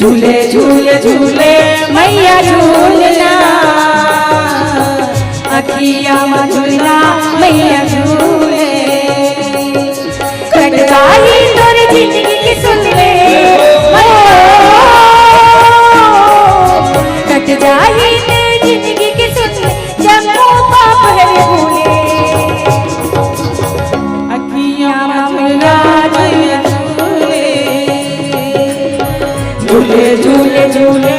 झूले झूले झूले मैया झूलना, अखिया में झूलना मैया झूले। कट जाही तोर जिंदगी की सुन ले, कट जाही तेरी जिंदगी की सुन ले, जब पाप है भूले। अखिया में मैया झूले, झूले झूले झूले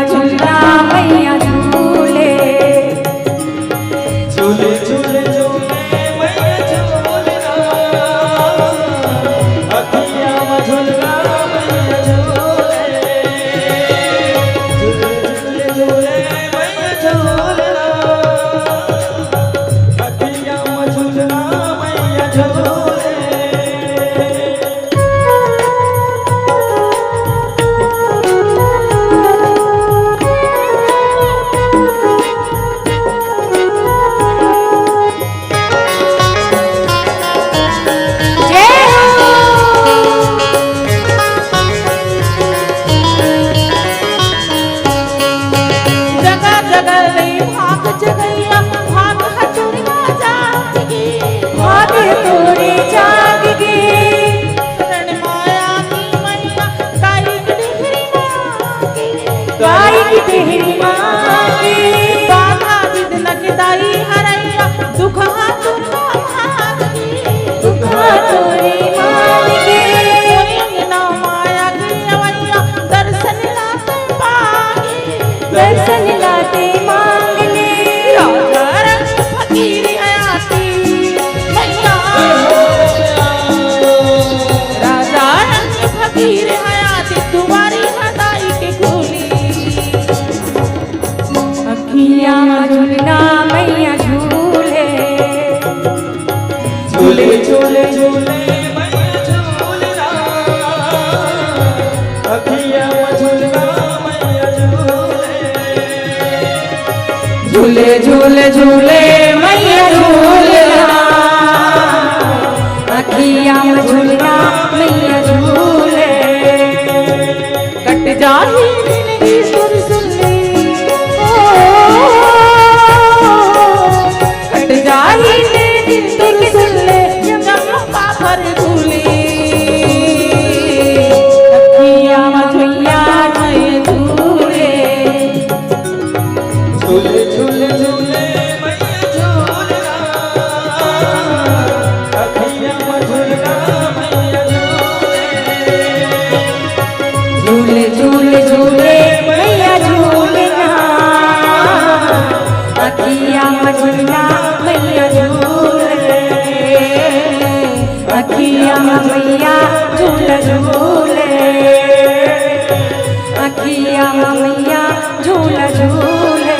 झूलना मैया झूले, झूले झूले झूले मैया झूलना, अखिया में झूलना मैया झूले, झूले झूले झूले मैया झूलना, अखिया में झूलना मैया झूले। दर्शन लाते मांग ले, राजा रंग फकीर हयाती मैया, राजा रंग फकीर हयाती तुम्हारी हदाई के खोली। अखिया में झूलना मैया झूले, झूले झूले झूले मैया झूलना, अखिया में झूलना झूले झूले झूले मैया झूलना, अखिया में झूलना मैया झूले। कट जाही जिंदगी सुन सुन ले, कट जाही तेरी जिंदगी सुन ले, जब पापर भूले। अखिया में मैया झूले, झूले झूले झूले मैया झूलना, अखिया में झूलना मैया झूले, झूले झूले झूले मैया झूलना, अखिया में झूलना मैया झूले, अखिया में मैया झूला झूले, अखिया में मैया झूला झूले,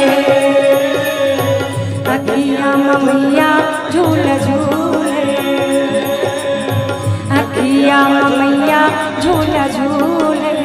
अखिया में मैया झूला झूले, अखिया में मैया झूला झूले।